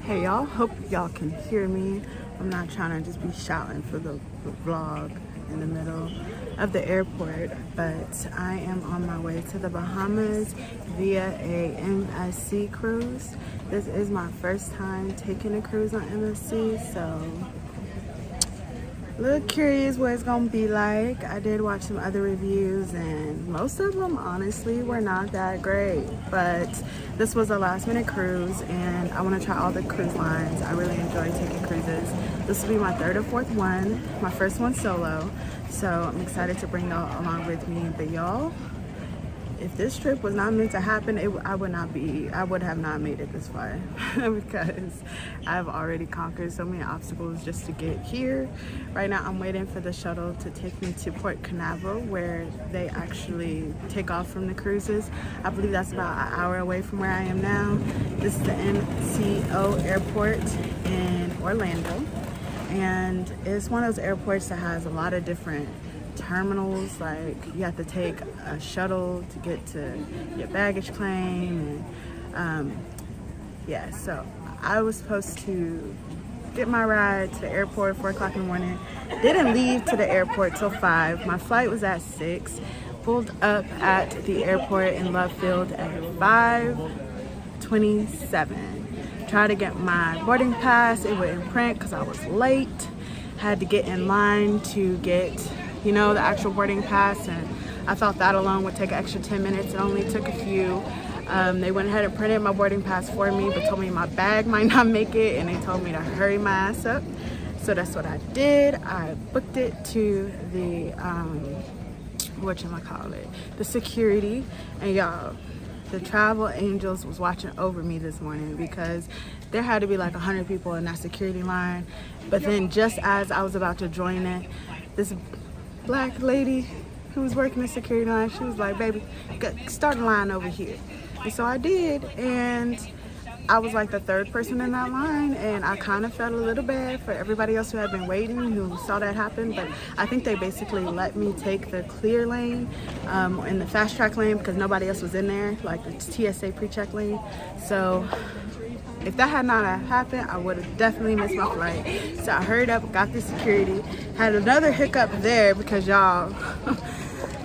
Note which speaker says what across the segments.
Speaker 1: Hey y'all, hope y'all can hear me. I'm not trying to just be shouting for the vlog in the middle of the airport, but I am on my way to the Bahamas via a MSC cruise. This is my first time taking a cruise on MSC, so a little curious what it's gonna be like. I did watch some other reviews and most of them honestly were not that great, but this was a last minute cruise and I want to try all the cruise lines. I really enjoy taking cruises. This will be my third or fourth one, my first one solo, so I'm excited to bring y'all along with me. But y'all, if this trip was not meant to happen, I would have not made it this far because I've already conquered so many obstacles just to get here. Right now I'm waiting for the shuttle to take me to Port Canaveral, where they actually take off from the cruises. I believe that's about an hour away from where I am now. This is the MCO airport in Orlando, and it's one of those airports that has a lot of different terminals. Like, you have to take a shuttle to get to your baggage claim, and yeah, so I was supposed to get my ride to the airport at 4 o'clock in the morning. Didn't leave to the airport till 5. My flight was at 6. Pulled up at the airport in Love Field at 5:27. Tried to get my boarding pass. It wouldn't print because I was late. Had to get in line to get, you know, the actual boarding pass, and I thought that alone would take an extra 10 minutes. It only took a few. They went ahead and printed my boarding pass for me, but told me my bag might not make it, and they told me to hurry my ass up. So that's what I did. I booked it to the the security, and y'all, the travel angels was watching over me this morning because there had to be like 100 people in that security line. But then just as I was about to join it, this black lady who was working the security line, she was like, baby, start a line over here. And so I did, and I was like the third person in that line, and I kind of felt a little bad for everybody else who had been waiting, who saw that happen. But I think they basically let me take the clear lane in the fast track lane because nobody else was in there, like the TSA pre-check lane. So if that had not happened, I would have definitely missed my flight. So I hurried up, got the security, had another hiccup there because y'all,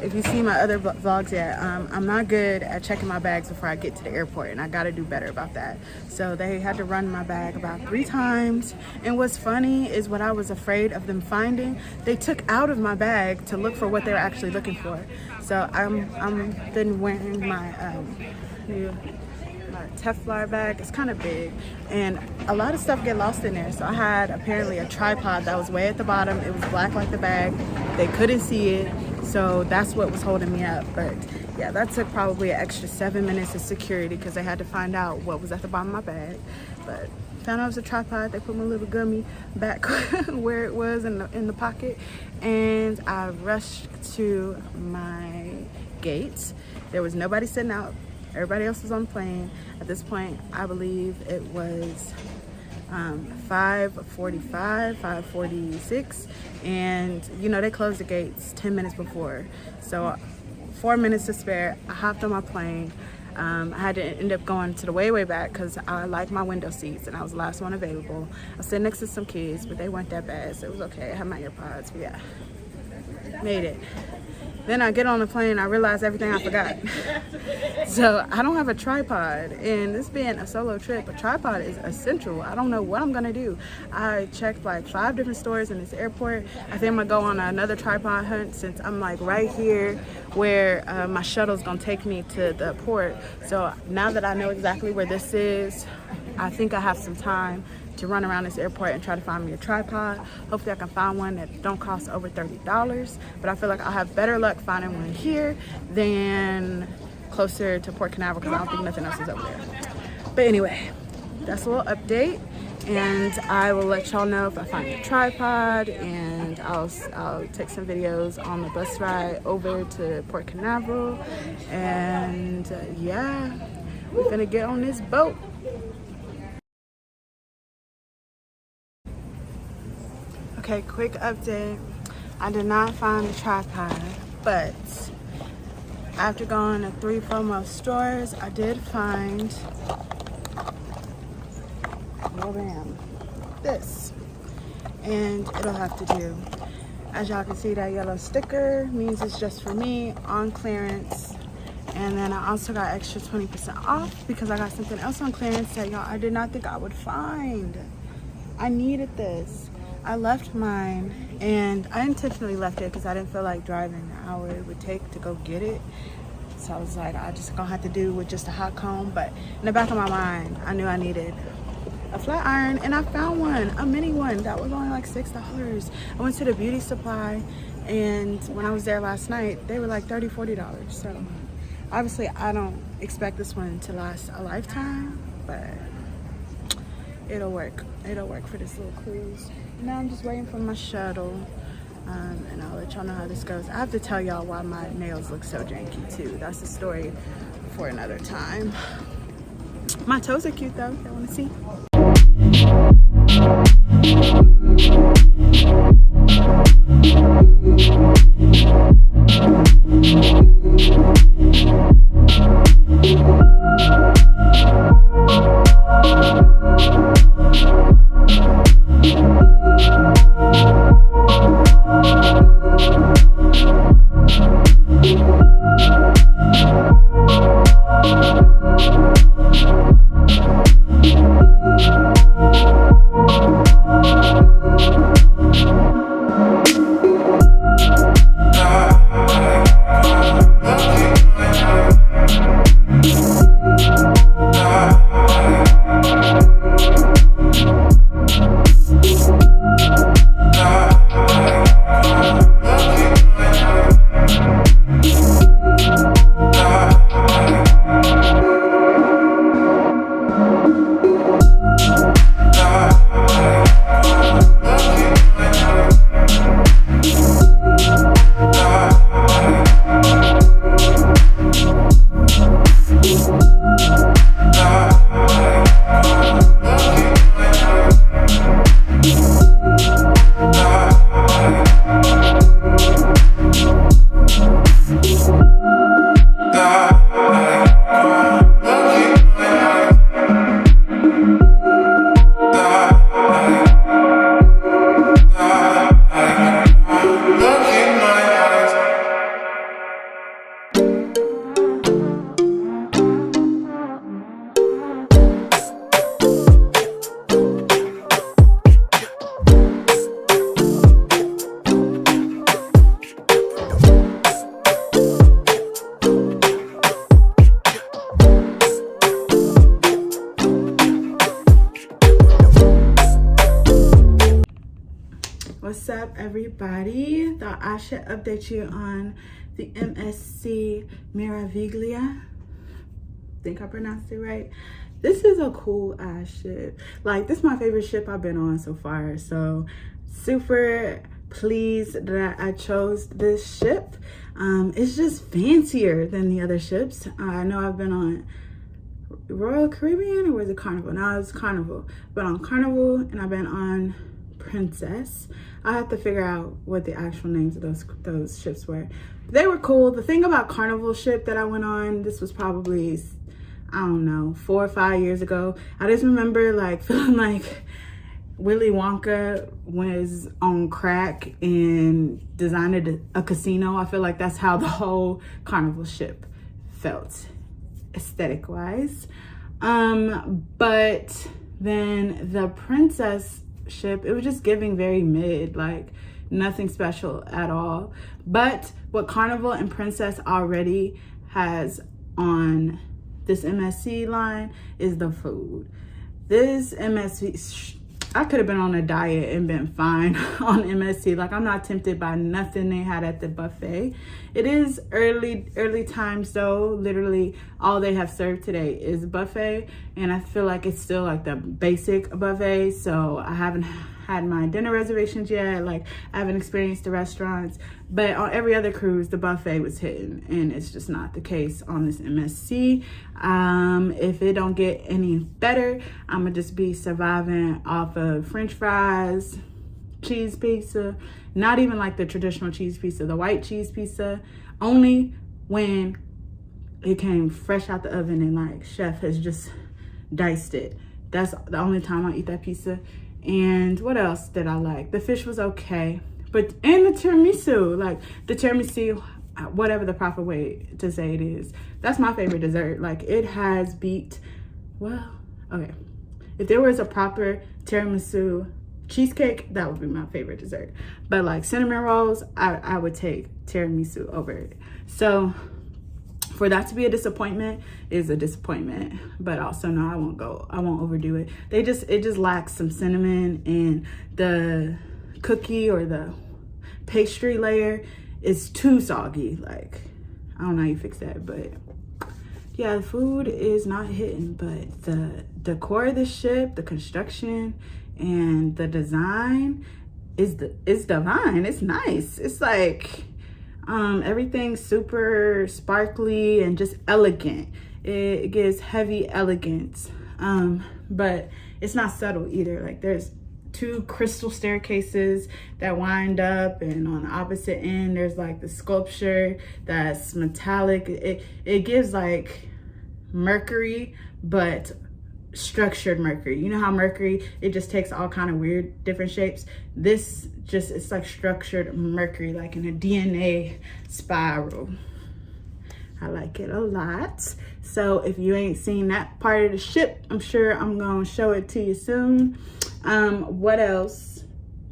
Speaker 1: if you see my other vlogs yet, I'm not good at checking my bags before I get to the airport, and I gotta do better about that. So they had to run my bag about 3 times. And what's funny is what I was afraid of them finding, they took out of my bag to look for what they were actually looking for. So I'm then wearing my new Teflon bag. It's kind of big, and a lot of stuff get lost in there. So I had apparently a tripod that was way at the bottom. It was black like the bag. They couldn't see it, so that's what was holding me up. But yeah, that took probably an extra 7 minutes of security because they had to find out what was at the bottom of my bag. But found out it was a tripod. They put my little gummy back where it was in the pocket, and I rushed to my gate. There was nobody sitting out. Everybody else was on the plane. At this point, I believe it was 5:45, 5:46, and you know, they closed the gates 10 minutes before. So 4 minutes to spare. I hopped on my plane. I had to end up going to the way back because I like my window seats, and I was the last one available. I was sitting next to some kids, but they weren't that bad, so it was okay. I had my AirPods, but yeah, made it. Then I get on the plane, I realize everything I forgot. So I don't have a tripod, and this being a solo trip, a tripod is essential. I don't know what I'm gonna do. I checked like 5 different stores in this airport. I think I'm gonna go on another tripod hunt since I'm like right here where my shuttle's gonna take me to the port. So now that I know exactly where this is, I think I have some time to run around this airport and try to find me a tripod. Hopefully I can find one that don't cost over $30, but I feel like I'll have better luck finding one here than closer to Port Canaveral because I don't think nothing else is over there. But anyway, that's a little update, and I will let y'all know if I find a tripod, and I'll take some videos on the bus ride over to Port Canaveral. And yeah, we're gonna get on this boat. Okay, quick update. I did not find a tripod, but after going to 3 FOMO stores, I did find, oh damn, this. And it'll have to do. As y'all can see, that yellow sticker means it's just for me, on clearance. And then I also got extra 20% off because I got something else on clearance that y'all I did not think I would find. I needed this. I left mine, and I intentionally left it because I didn't feel like driving the hour it would take to go get it. So I was like, I just gonna have to do with just a hot comb. But in the back of my mind, I knew I needed a flat iron, and I found one, a mini one that was only like $6. I went to the beauty supply, and when I was there last night, they were like $30, $40. So obviously I don't expect this one to last a lifetime, but it'll work. It'll work for this little cruise. Now I'm just waiting for my shuttle, and I'll let y'all know how this goes. I have to tell y'all why my nails look so janky too. That's a story for another time. My toes are cute though, if y'all want to see. What's up, everybody? Thought I should update you on the MSC Meraviglia. Think I pronounced it right. This is a cool ass ship. Like, this is my favorite ship I've been on so far. So super pleased that I chose this ship. It's just fancier than the other ships. I know I've been on Royal Caribbean, or was it Carnival? No, it's Carnival. But on Carnival, and I've been on Princess. I have to figure out what the actual names of those ships were. They were cool. The thing about Carnival ship that I went on, this was probably, I don't know, 4 or 5 years ago. I just remember like feeling like Willy Wonka was on crack and designed a casino. I feel like that's how the whole Carnival ship felt, aesthetic wise. But then the Princess ship, it was just giving very mid, like nothing special at all. But what Carnival and Princess already has on this MSC line is the food. This MSC, I could have been on a diet and been fine on MSC. Like, I'm not tempted by nothing they had at the buffet. It is early times though. Literally all they have served today is buffet, and I feel like it's still like the basic buffet. So I haven't had my dinner reservations yet. Like, I haven't experienced the restaurants, but on every other cruise the buffet was hitting, and it's just not the case on this MSC. If it don't get any better, I'm gonna just be surviving off of French fries, cheese pizza, not even like the traditional cheese pizza, the white cheese pizza, only when it came fresh out the oven and like chef has just diced it. That's the only time I eat that pizza. And what else did I like? The fish was okay, but and the tiramisu, like the tiramisu, whatever the proper way to say it is, that's my favorite dessert. Like, it has beat, well, okay, if there was a proper tiramisu cheesecake, that would be my favorite dessert. But like cinnamon rolls, I would take tiramisu over it. So for that to be a disappointment is a disappointment, but also no, I won't overdo it. It just lacks some cinnamon, and the cookie or the pastry layer is too soggy. Like, I don't know how you fix that, but yeah, the food is not hitting, but the decor of the ship, the construction, and the design is divine. It's nice. It's like everything's super sparkly and just elegant. It gives heavy elegance, but it's not subtle either. Like, there's 2 crystal staircases that wind up, and on the opposite end there's like the sculpture that's metallic. It gives like Mercury, but structured Mercury. You know how Mercury, it just takes all kind of weird different shapes? This just, it's like structured Mercury, like in a DNA spiral. I like it a lot. So if you ain't seen that part of the ship, I'm sure I'm gonna show it to you soon. What else?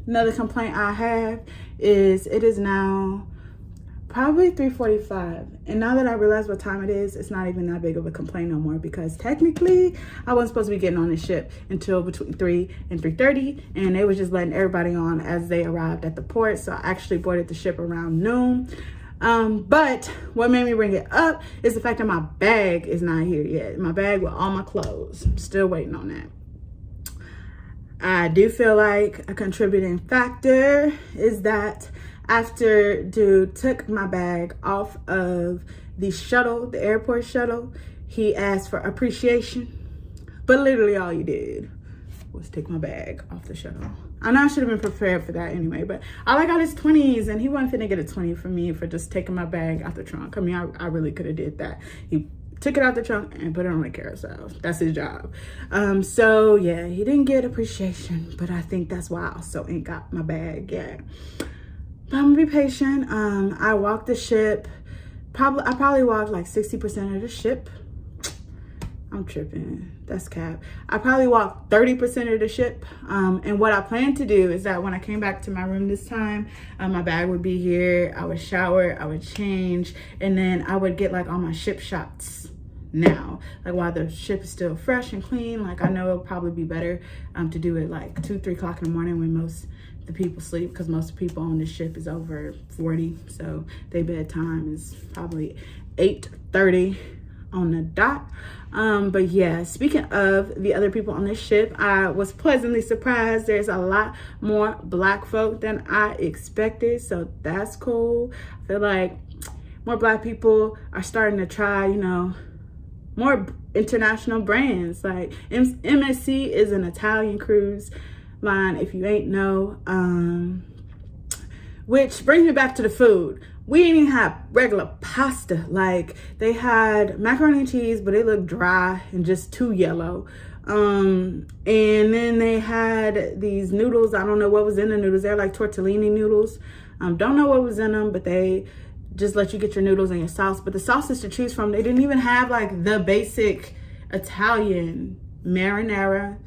Speaker 1: Another complaint I have is it is now probably 3:45, and now that I realize what time it is, it's not even that big of a complaint no more, because technically I wasn't supposed to be getting on this ship until between 3 and 3:30, and they was just letting everybody on as they arrived at the port. So I actually boarded the ship around noon. But what made me bring it up is the fact that my bag is not here yet. My bag with all my clothes, I'm still waiting on that. I do feel like a contributing factor is that after dude took my bag off of the shuttle, the airport shuttle, he asked for appreciation, but literally all he did was take my bag off the shuttle. I know I should have been prepared for that anyway, but all I got is 20s, and he wasn't finna get a 20 from me for just taking my bag out the trunk. I mean, I really could have did that. He took it out the trunk and put it on the carousel. That's his job. So yeah, he didn't get appreciation, but I think that's why I also ain't got my bag yet. But I'm gonna be patient. I walked the ship. I probably walked like 60% of the ship. I'm tripping. That's cap. I probably walked 30% of the ship. And what I plan to do is that when I came back to my room this time, my bag would be here. I would shower, I would change, and then I would get like all my ship shots now. Like, while the ship is still fresh and clean, like, I know it'll probably be better to do it like 2-3 o'clock in the morning when most the people sleep, because most people on this ship is over 40, so their bedtime is probably 8:30 on the dot. But yeah, speaking of the other people on this ship, I was pleasantly surprised. There's a lot more Black folk than I expected, so that's cool. I feel like more Black people are starting to try, you know, more international brands. Like MSC is an Italian cruise line, if you ain't know, which brings me back to the food. We didn't even have regular pasta. Like, they had macaroni and cheese, but it looked dry and just too yellow. And then they had these noodles. I don't know what was in the noodles. They're like tortellini noodles. Don't know what was in them, but they just let you get your noodles and your sauce. But the sauces to choose from, they didn't even have like the basic Italian marinara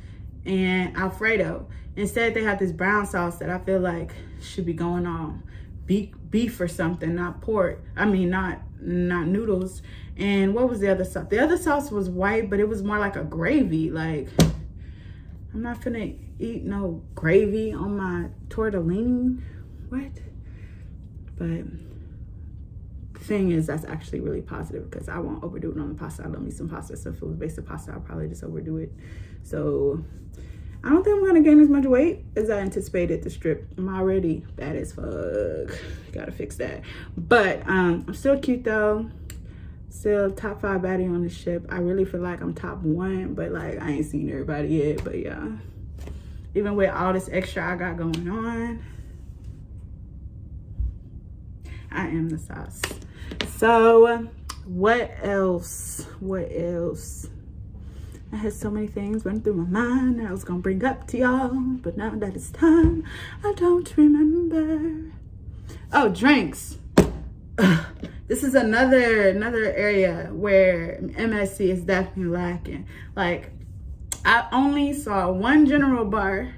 Speaker 1: and Alfredo. Instead, they had this brown sauce that I feel like should be going on beef or something, not pork. I mean, not noodles. And what was the other sauce? The other sauce was white, but it was more like a gravy. Like, I'm not finna eat no gravy on my tortellini. What? But the thing is, that's actually really positive because I won't overdo it on the pasta. I love me some pasta. So if it was basic pasta, I'll probably just overdo it. So I don't think I'm gonna gain as much weight as I anticipated at the strip. I'm already bad as fuck. Gotta fix that. But I'm still cute though. Still top 5 baddie on the ship. I really feel like I'm top 1, but like I ain't seen everybody yet. But yeah, even with all this extra I got going on, I am the sauce. So what else? I had so many things running through my mind that I was gonna bring up to y'all, but now that it's time, I don't remember. Oh, drinks. This is another area where MSC is definitely lacking. Like, I only saw one general bar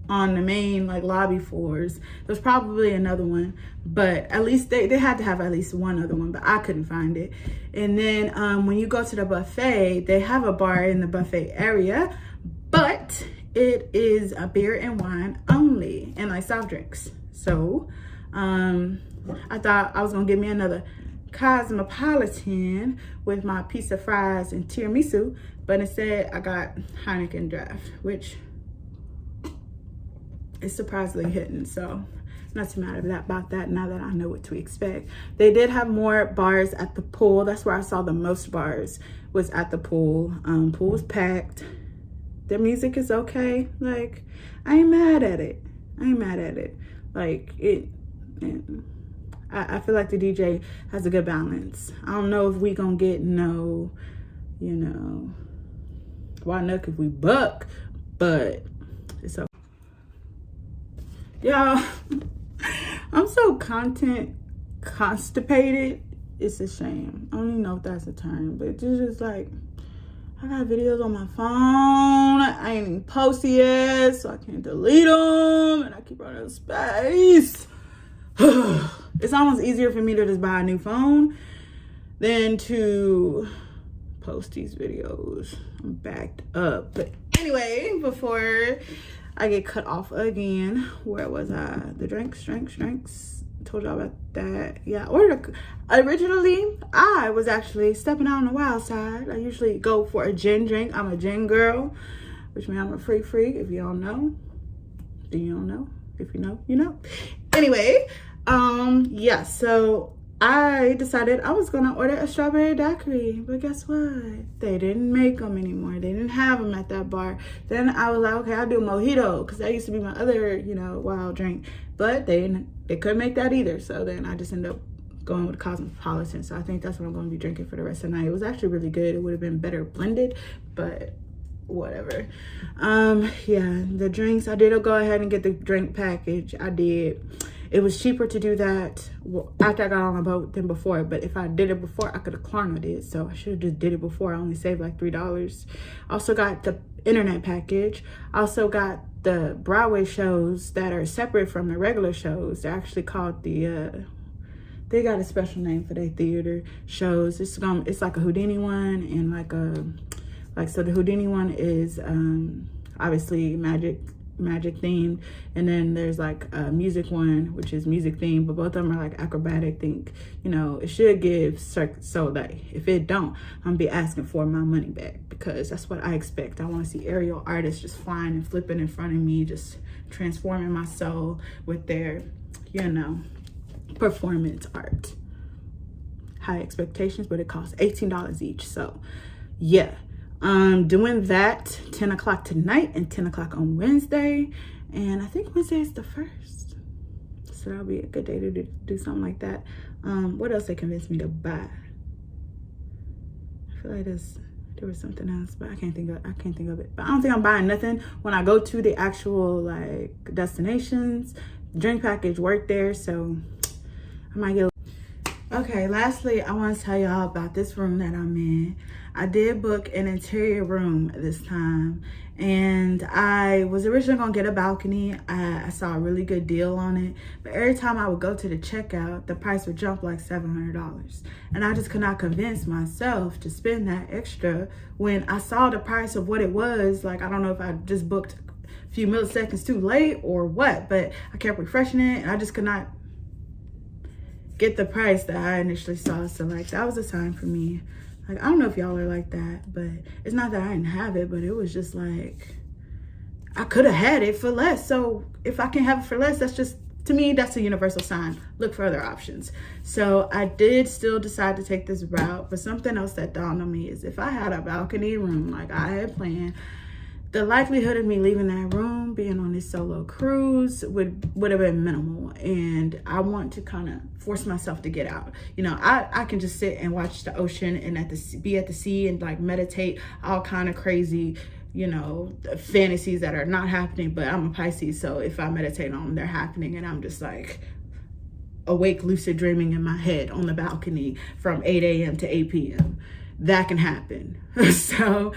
Speaker 1: on the main like lobby floors. There's probably another one, but at least they had to have at least one other one, but I couldn't find it. And then when you go to the buffet, they have a bar in the buffet area, but it is a beer and wine only and like soft drinks. So I thought I was gonna get me another Cosmopolitan with my piece of fries and tiramisu, but instead I got Heineken draft, which is surprisingly hitting. So not too mad about that now that I know what to expect. They did have more bars at the pool. That's where I saw the most bars, was at the pool. Pool was packed. The music is okay. Like, I ain't mad at it. Like, I feel like the DJ has a good balance. I don't know if we gonna get no, you know, why not if we buck, but it's okay. Y'all, I'm so content constipated. It's a shame. I don't even know if that's a term, but it's just like, I got videos on my phone. I ain't even posted yet, so I can't delete them, and I keep running out of space. It's almost easier for me to just buy a new phone than to post these videos. I'm backed up. But anyway, before I get cut off again, where was I? The drinks. Told y'all about that. Yeah, originally I was actually stepping out on the wild side. I usually go for a gin drink. I'm a gin girl, which means I'm a freak. If you don't know, then you don't know. If you know, you know. Anyway, yeah, so I decided I was gonna order a strawberry daiquiri, but guess what? They didn't make them anymore. They didn't have them at that bar. Then I was like, okay, I'll do a mojito, because that used to be my other, you know, wild drink. But they couldn't make that either. So then I just ended up going with Cosmopolitan. So I think that's what I'm gonna be drinking for the rest of the night. It was actually really good. It would have been better blended, but whatever. Yeah, the drinks, I did go ahead and get the drink package. I did. It was cheaper to do that after I got on a boat than before. But if I did it before, I could have Klarna it. So I should have just did it before. I only saved like $3. Also got the internet package. Also got the Broadway shows that are separate from the regular shows. They're actually called the they got a special name for their theater shows. It's like a Houdini one and so the Houdini one is obviously magic themed, and then there's like a music one which is music themed, but both of them are like acrobatic. Think, you know, it should give, so that if it don't, I'm gonna be asking for my money back, because that's what I expect. I want to see aerial artists just flying and flipping in front of me, just transforming my soul with their, you know, performance art. High expectations, but it costs $18 each. So yeah, doing that 10 o'clock tonight and 10 o'clock on Wednesday, and I think Wednesday is the 1st, so that'll be a good day to do something like that. What else they convinced me to buy? I feel like there's There was something else, but I can't think of it. But I don't think I'm buying nothing when I go to the actual like destinations. Drink package worked there, so I might get. Okay, lastly, I want to tell y'all about this room that I'm in. I did book an interior room this time, and I was originally gonna get a balcony. I saw a really good deal on it, but every time I would go to the checkout, the price would jump like $700, and I just could not convince myself to spend that extra when I saw the price of what it was. Like, I don't know if I just booked a few milliseconds too late or what, but I kept refreshing it, and I just could not get the price that I initially saw. So like, that was a sign for me. Like, I don't know if y'all are like that, but it's not that I didn't have it, but it was just like, I could have had it for less. So if I can have it for less, that's just, to me, that's a universal sign. Look for other options. So I did still decide to take this route, but something else that dawned on me is if I had a balcony room like I had planned, the likelihood of me leaving that room, being on this solo cruise would have been minimal. And I want to kind of force myself to get out. You know, I can just sit and watch the ocean and be at the sea and like meditate all kind of crazy, you know, fantasies that are not happening. But I'm a Pisces, so if I meditate on them, they're happening, and I'm just like awake, lucid dreaming in my head on the balcony from 8 a.m. to 8 p.m. That can happen. So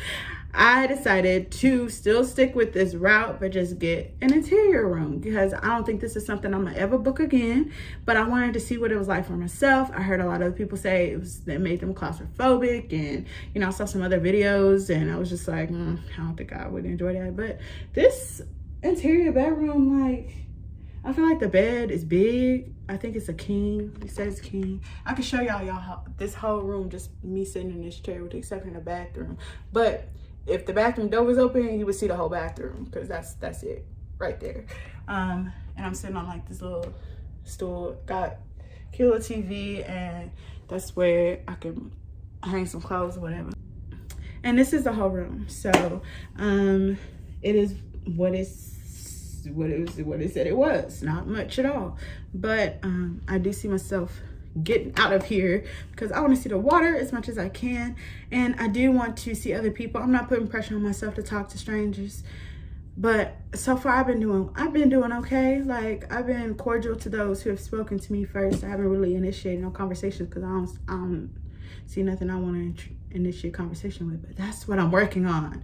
Speaker 1: I decided to still stick with this route, but just get an interior room, because I don't think this is something I'm gonna ever book again. But I wanted to see what it was like for myself. I heard a lot of people say it made them claustrophobic, and you know, I saw some other videos, and I was just like, I don't think I would enjoy that. But this interior bedroom, like, I feel like the bed is big. I think it's a king. It says king. I can show y'all this whole room, just me sitting in this chair with the exception of the bathroom. But if the bathroom door was open, you would see the whole bathroom, because that's it right there. And I'm sitting on like this little stool, got cute little TV, and that's where I can hang some clothes or whatever. And this is the whole room. So it is what it said it was. Not much at all, but I do see myself getting out of here because I want to see the water as much as I can, and I do want to see other people. I'm not putting pressure on myself to talk to strangers, but so far I've been doing okay. Like, I've been cordial to those who have spoken to me first. I haven't really initiated no conversations because I don't see nothing I want to initiate conversation with, but that's what I'm working on.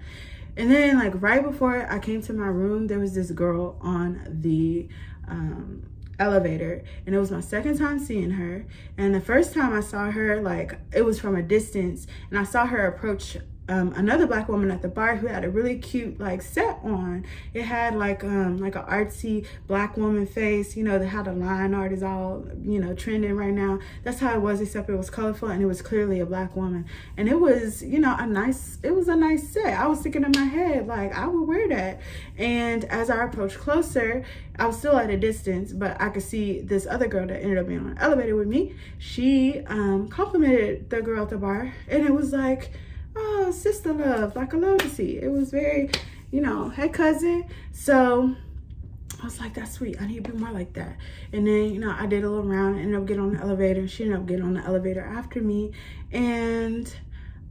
Speaker 1: And then, like, right before I came to my room, there was this girl on the elevator, and it was my second time seeing her. And the first time I saw her, like, it was from a distance, and I saw her approach another black woman at the bar who had a really cute like set on. It had like an artsy black woman face, you know, that how the line art is all, you know, trending right now. That's how it was, except it was colorful and it was clearly a black woman. And it was, you know, it was a nice set. I was thinking in my head, like, I would wear that. And as I approached closer, I was still at a distance, but I could see this other girl that ended up being on an elevator with me. She complimented the girl at the bar, and it was like, oh, sister love, like I love to see. It was very, you know, hey cousin. So I was like, that's sweet. I need to be more like that. And then, you know, I did a little round, ended up getting on the elevator. She ended up getting on the elevator after me. And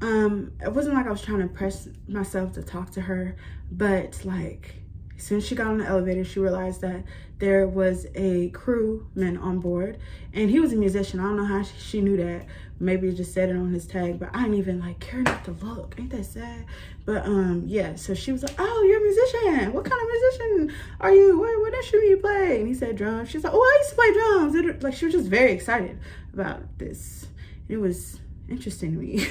Speaker 1: it wasn't like I was trying to press myself to talk to her, but like, as soon as she got on the elevator, she realized that there was a crewman on board, and he was a musician. I don't know how she knew that. Maybe it just said it on his tag, but I didn't even like care enough to look. Ain't that sad? But yeah, so she was like, oh, you're a musician. What kind of musician are you? What instrument do you play? And he said drums. She's like, oh, I used to play drums. Like, she was just very excited about this. It was interesting to me.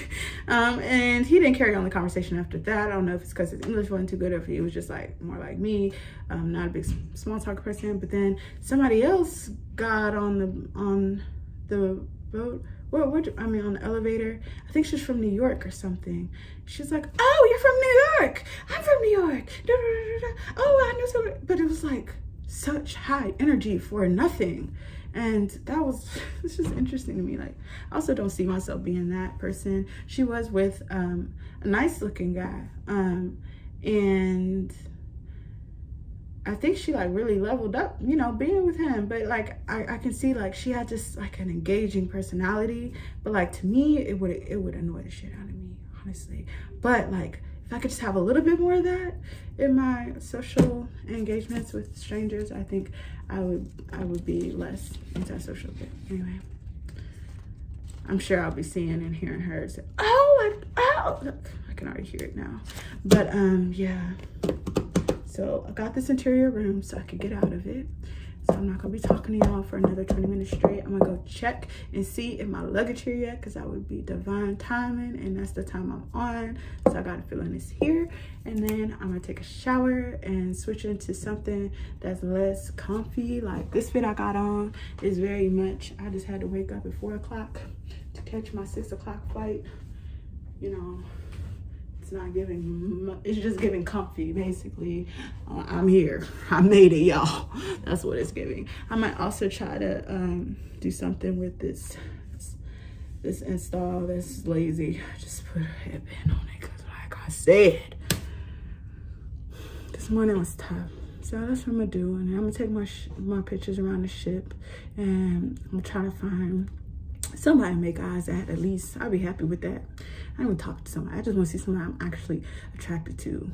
Speaker 1: And he didn't carry on the conversation after that. I don't know if it's because his English wasn't too good or if he was just like more like me, not a big small talk person. But then somebody else got on the boat. On the elevator. I think she's from New York or something. She's like, oh, you're from New York. I'm from New York. Da, da, da, da. Oh, I know something. But it was like such high energy for nothing. And that was, it's just interesting to me. Like, I also don't see myself being that person. She was with a nice looking guy. And I think she like really leveled up, you know, being with him. But like, I can see like she had just like an engaging personality. But like, to me, it would annoy the shit out of me. honestly. But like, if I could just have a little bit more of that in my social engagements with strangers, I think I would be less antisocial. But anyway, I'm sure I'll be seeing and hearing her say, oh, I can already hear it now. But yeah, so I got this interior room so I could get out of it. So I'm not gonna be talking to y'all for another 20 minutes straight. I'm gonna go check and see if my luggage here yet, because that would be divine timing, and that's the time I'm on. So I got a feeling it's here. And then I'm gonna take a shower and switch into something that's less comfy. Like this fit I got on is very much, I just had to wake up at 4 o'clock to catch my 6 o'clock flight. You know, it's not giving, it's just giving comfy, basically. I'm here, I made it, y'all. That's what it's giving. I might also try to do something with this install that's lazy. Just put a headband on it, because like I said, this morning was tough. So that's what I'm gonna do. And I'm gonna take my pictures around the ship, and I'm trying to find somebody to make eyes at least. I'll be happy with that. I don't even talk to somebody. I just want to see somebody I'm actually attracted to.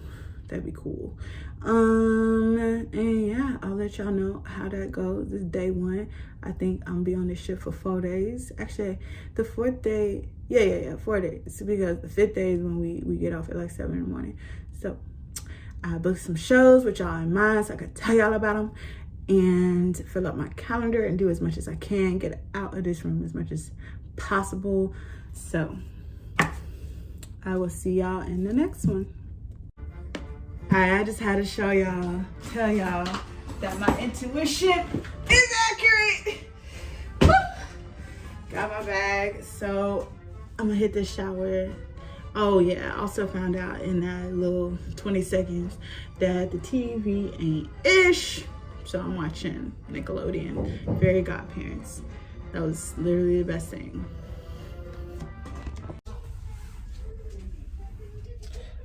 Speaker 1: That'd be cool. And yeah, I'll let y'all know how that goes. This is day 1. I think I'm gonna be on this ship for 4 days. Actually, the 4th day, yeah, 4 days. Because the 5th day is when we get off at like 7 in the morning. So I booked some shows with y'all in mind so I could tell y'all about them and fill up my calendar and do as much as I can, get out of this room as much as possible. So I will see y'all in the next one. Alright, I just had to tell y'all that my intuition is accurate. Woo! Got my bag, so I'm gonna hit the shower. Oh yeah, I also found out in that little 20 seconds that the TV ain't ish. So I'm watching Nickelodeon, Fairy Godparents. That was literally the best thing.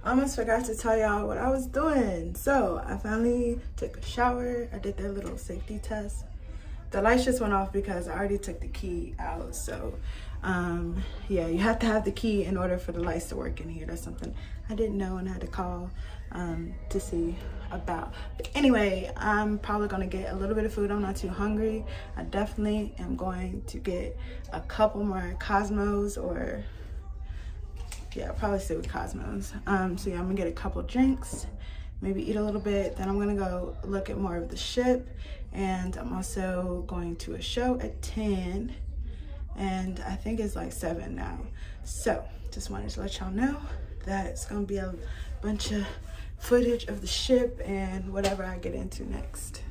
Speaker 1: I almost forgot to tell y'all what I was doing. So I finally took a shower. I did that little safety test. The lights just went off because I already took the key out. So yeah, you have to have the key in order for the lights to work in here. That's something I didn't know and I had to call to see about. But anyway, I'm probably gonna get a little bit of food. I'm not too hungry. I definitely am going to get a couple more Cosmos, or yeah, I'll probably stay with Cosmos. So yeah, I'm gonna get a couple drinks, maybe eat a little bit, then I'm gonna go look at more of the ship, and I'm also going to a show at 10, and I think it's like 7 now. So just wanted to let y'all know that it's gonna be a bunch of footage of the ship and whatever I get into next.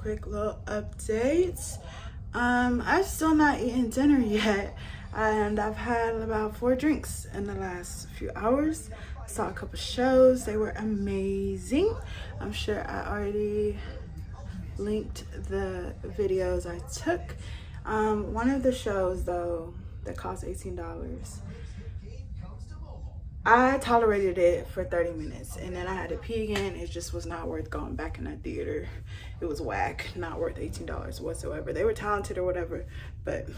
Speaker 1: quick little update. I've still not eaten dinner yet, and I've had about 4 drinks in the last few hours. I saw a couple shows. They were amazing. I'm sure I already linked the videos I took. One of the shows though that cost $18, I tolerated it for 30 minutes and then I had to pee again. It just was not worth going back in that theater. It was whack, not worth $18 whatsoever. They were talented or whatever, but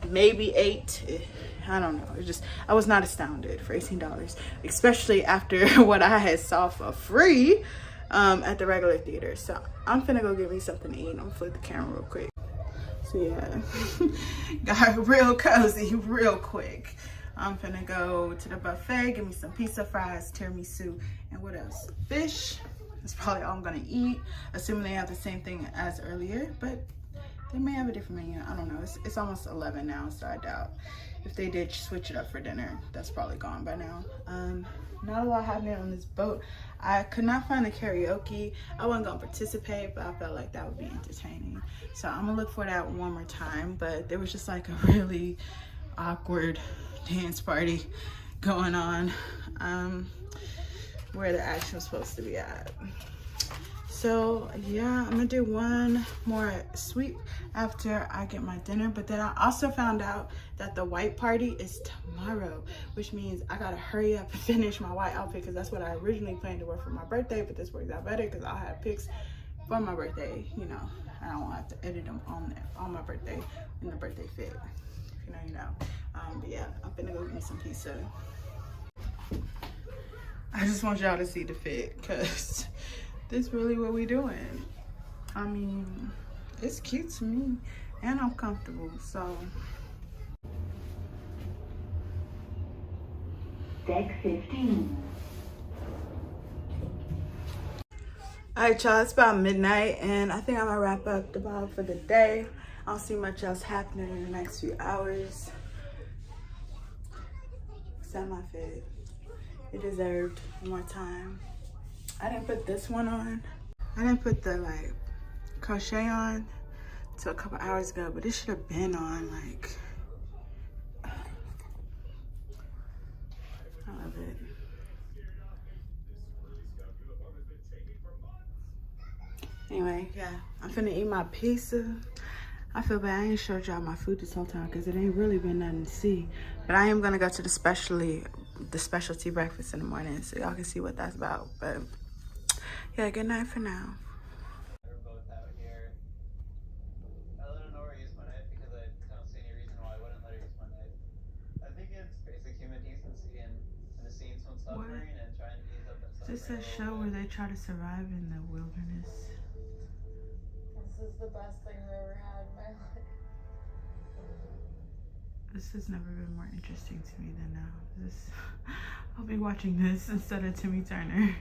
Speaker 1: maybe 8, I don't know. It just, I was not astounded for $18, especially after what I had saw for free at the regular theater. So I'm finna go get me something to eat. I'm gonna flip the camera real quick. So yeah, got real cozy real quick. I'm finna go to the buffet, get me some pizza, fries, tiramisu, and what else? Fish. That's probably all I'm gonna eat, assuming they have the same thing as earlier, but they may have a different menu. I don't know. It's almost 11 now, so I doubt if they did switch it up for dinner, that's probably gone by now. Not a lot happening on this boat. I could not find the karaoke. I wasn't gonna participate, but I felt like that would be entertaining. So I'm gonna look for that one more time, but there was just like a really awkward dance party going on where the action was supposed to be at. So yeah, I'm gonna do one more sweep after I get my dinner, but then I also found out that the white party is tomorrow, which means I gotta hurry up and finish my white outfit because that's what I originally planned to wear for my birthday, but this works out better because I'll have pics for my birthday, you know. I don't have to edit them on my birthday in the birthday fit. If you know, you know. But yeah, I'm finna go get me some pizza. I just want y'all to see the fit because this really what we doing. I mean, it's cute to me and I'm comfortable, so.
Speaker 2: Deck 15.
Speaker 1: All right, y'all, it's about midnight and I think I'm gonna wrap up the vlog for the day. I don't see much else happening in the next few hours. Set my fit. It deserved more time. I didn't put this one on. I didn't put the like crochet on till a couple hours ago, but it should have been on. Like, I love it. Anyway, yeah, I'm finna eat my pizza. I feel bad I ain't showed y'all my food this whole time because it ain't really been nothing to see. But I am gonna go to the specialty breakfast in the morning so y'all can see what that's about. But yeah, good night for now.
Speaker 3: We're both out here. I let Honora use my knife because I don't see any reason why I wouldn't let her use my knife. I think it's basic human decency and the scenes when suffering and trying to ease up that suffering.
Speaker 1: Is this a show where they try to survive in the wilderness?
Speaker 4: This is the best thing I've ever had in my life.
Speaker 1: This has never been more interesting to me than now. I'll be watching this instead of Timmy Turner.